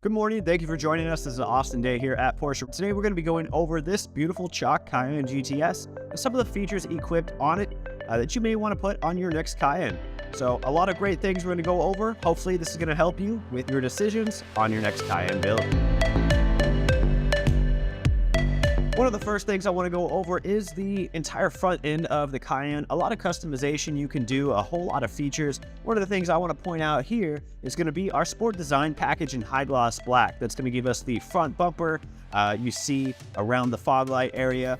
Good morning. Thank you for joining us. This is an awesome day here at Porsche. Today we're going to be going over this beautiful chalk Cayenne GTS and some of the features equipped on it that you may want to put on your next Cayenne. So a lot of great things we're going to go over. Hopefully this is going to help you with your decisions on your next Cayenne build. One of the first things I want to go over is the entire front end of the Cayenne. A lot of customization you can do, a whole lot of features. One of the things I want to point out here is going to be our sport design package in high gloss black. That's going to give us the front bumper you see around the fog light area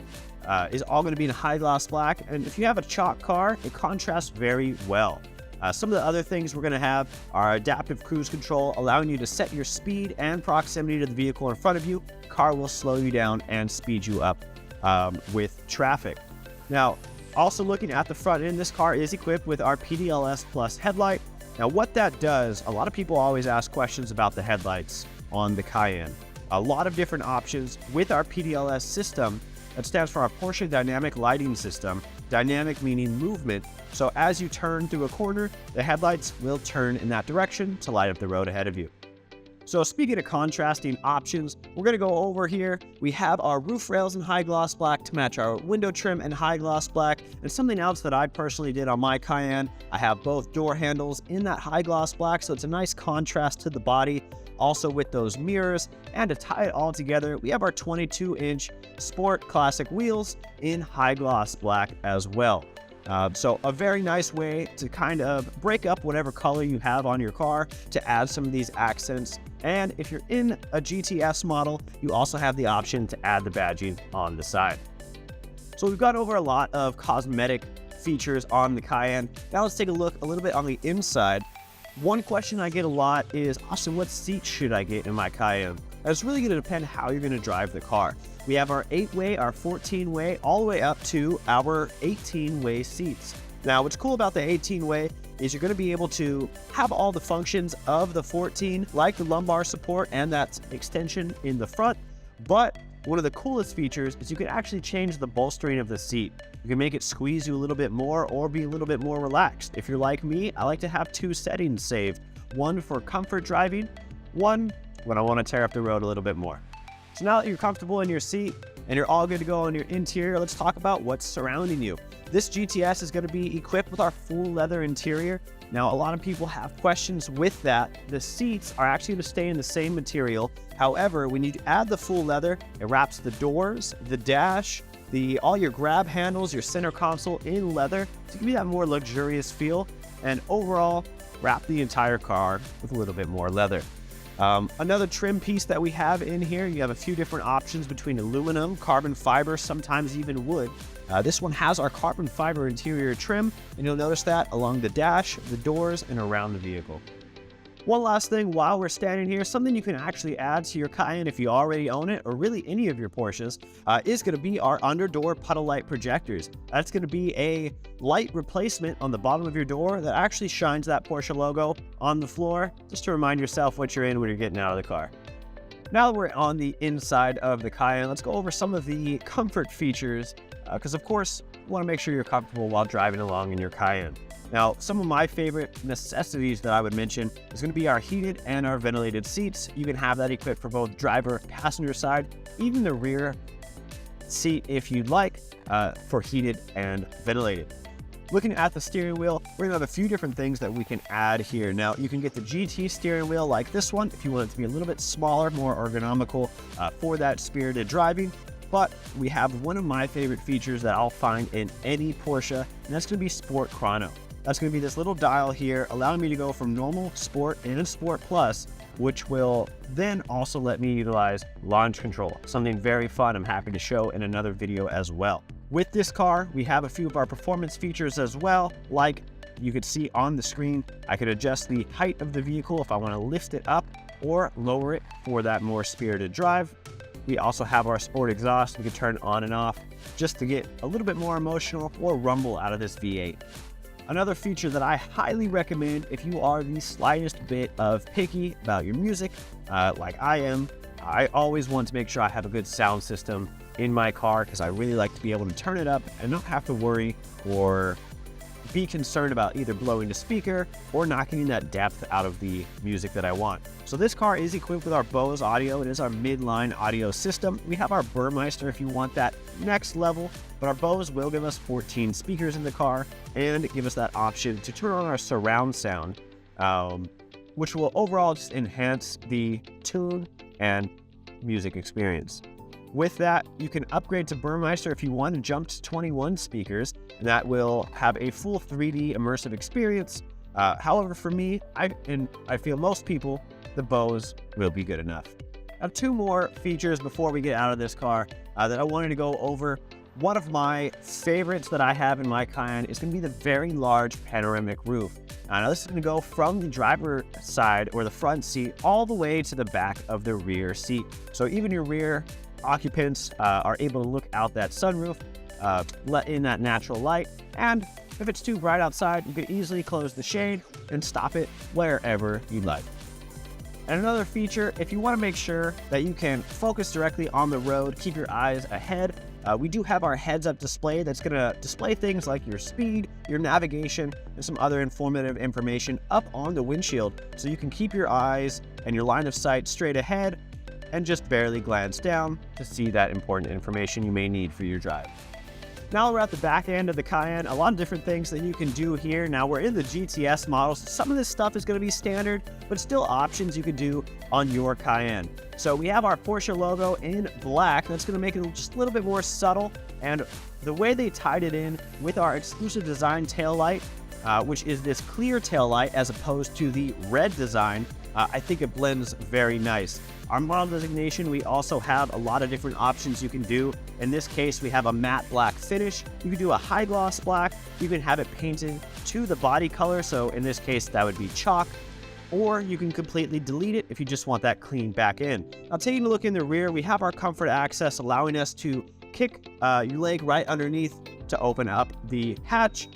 is all going to be in high gloss black. And if you have a chalk car, it contrasts very well. Some of the other things we're going to have are adaptive cruise control, allowing you to set your speed and proximity to the vehicle in front of you. Car will slow you down and speed you up with traffic. Now, also looking at the front end, this car is equipped with our PDLS Plus headlight. Now, what that does, a lot of people always ask questions about the headlights on the Cayenne. A lot of different options with our PDLS system. That stands for our Porsche Dynamic Lighting System. Dynamic meaning movement. So as you turn through a corner, the headlights will turn in that direction to light up the road ahead of you. So speaking of contrasting options, we're going to go over here. We have our roof rails in high gloss black to match our window trim in high gloss black. And something else that I personally did on my Cayenne, I have both door handles in that high gloss black, so it's a nice contrast to the body. Also with those mirrors, and to tie it all together, we have our 22-inch Sport Classic wheels in high gloss black as well. So a very nice way to kind of break up whatever color you have on your car to add some of these accents. And if you're in a GTS model, you also have the option to add the badging on the side. So we've gone over a lot of cosmetic features on the Cayenne. Now let's take a look a little bit on the inside. One question I get a lot is, Austin, what seat should I get in my Cayenne? It's really going to depend how you're going to drive the car. We have our 8-way, our 14-way, all the way up to our 18-way seats. Now, what's cool about the 18-way is you're going to be able to have all the functions of the 14, like the lumbar support and that extension in the front. But one of the coolest features is you can actually change the bolstering of the seat. You can make it squeeze you a little bit more or be a little bit more relaxed. If you're like me, I like to have two settings saved. One for comfort driving, one when I want to tear up the road a little bit more. So now that you're comfortable in your seat and you're all good to go on your interior, let's talk about what's surrounding you. This GTS is going to be equipped with our full leather interior. Now, a lot of people have questions with that. The seats are actually going to stay in the same material. However, when you add the full leather, it wraps the doors, the dash, all your grab handles, your center console in leather to give you that more luxurious feel, and overall wrap the entire car with a little bit more leather. Another trim piece that we have in here, you have a few different options between aluminum, carbon fiber, sometimes even wood. This one has our carbon fiber interior trim, and you'll notice that along the dash, the doors, and around the vehicle. One last thing while we're standing here, something you can actually add to your Cayenne if you already own it, or really any of your Porsches, is going to be our under-door puddle light projectors. That's going to be a light replacement on the bottom of your door that actually shines that Porsche logo on the floor, just to remind yourself what you're in when you're getting out of the car. Now that we're on the inside of the Cayenne, let's go over some of the comfort features, because of course, you want to make sure you're comfortable while driving along in your Cayenne. Now, some of my favorite necessities that I would mention is going to be our heated and our ventilated seats. You can have that equipped for both driver and passenger side, even the rear seat if you'd like, for heated and ventilated. Looking at the steering wheel, we're going to have a few different things that we can add here. Now, you can get the GT steering wheel like this one if you want it to be a little bit smaller, more ergonomical for that spirited driving. But we have one of my favorite features that I'll find in any Porsche, and that's going to be Sport Chrono. That's going to be this little dial here, allowing me to go from normal, sport, and sport plus, which will then also let me utilize launch control. Something very fun I'm happy to show in another video as well. With this car, we have a few of our performance features as well, like you could see on the screen. I could adjust the height of the vehicle if I want to lift it up or lower it for that more spirited drive. We also have our sport exhaust. We can turn on and off just to get a little bit more emotional or rumble out of this V8. Another feature that I highly recommend if you are the slightest bit of picky about your music, like I am, I always want to make sure I have a good sound system in my car because I really like to be able to turn it up and not have to worry or be concerned about either blowing the speaker or not getting that depth out of the music that I want. So this car is equipped with our Bose audio. It is our midline audio system. We have our Burmeister if you want that next level, but our Bose will give us 14 speakers in the car and give us that option to turn on our surround sound, which will overall just enhance the tune and music experience. With that, you can upgrade to Burmeister if you want and jump to 21 speakers, and that will have a full 3D immersive experience. However, for me, I feel most people, the Bose will be good enough. I have two more features before we get out of this car that I wanted to go over. One of my favorites that I have in my Cayenne is going to be the very large panoramic roof. Now this is going to go from the driver's side or the front seat all the way to the back of the rear seat. So even your rear occupants are able to look out that sunroof, let in that natural light, and if it's too bright outside, you can easily close the shade and stop it wherever you'd like. And another feature, if you want to make sure that you can focus directly on the road, keep your eyes ahead, we do have our heads-up display that's going to display things like your speed, your navigation, and some other informative information up on the windshield, so you can keep your eyes and your line of sight straight ahead and just barely glance down to see that important information you may need for your drive. Now we're at the back end of the Cayenne, a lot of different things that you can do here. Now we're in the GTS models. Some of this stuff is going to be standard, but still options you can do on your Cayenne. So we have our Porsche logo in black. That's going to make it just a little bit more subtle. And the way they tied it in with our exclusive design taillight, which is this clear taillight as opposed to the red design, I think it blends very nice. Our model designation, we also have a lot of different options you can do. In this case, we have a matte black finish. You can do a high gloss black. You can have it painted to the body color. So in this case, that would be chalk. Or you can completely delete it if you just want that clean back in. Now taking a look in the rear, we have our comfort access, allowing us to kick your leg right underneath to open up the hatch.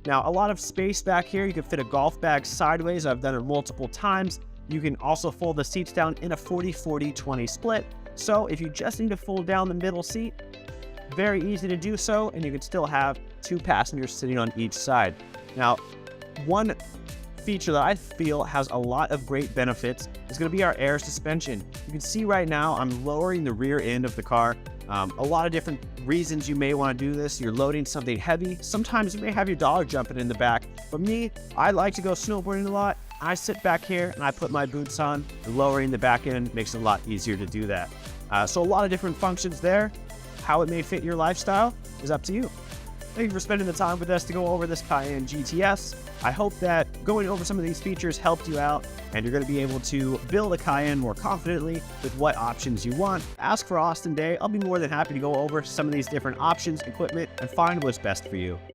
Now a lot of space back here. You can fit a golf bag sideways. I've done it multiple times. You can also fold the seats down in a 40-40-20 split. So if you just need to fold down the middle seat, very easy to do so, and you can still have two passengers sitting on each side. Now, one feature that I feel has a lot of great benefits is going to be our air suspension. You can see right now I'm lowering the rear end of the car. A lot of different reasons you may want to do this. You're loading something heavy. Sometimes you may have your dog jumping in the back. But me, I like to go snowboarding a lot. I sit back here and I put my boots on, and lowering the back end makes it a lot easier to do that. So a lot of different functions there. How it may fit your lifestyle is up to you. Thank you for spending the time with us to go over this Cayenne GTS. I hope that going over some of these features helped you out, and you're going to be able to build a Cayenne more confidently with what options you want. Ask for Austin Day. I'll be more than happy to go over some of these different options, equipment, and find what's best for you.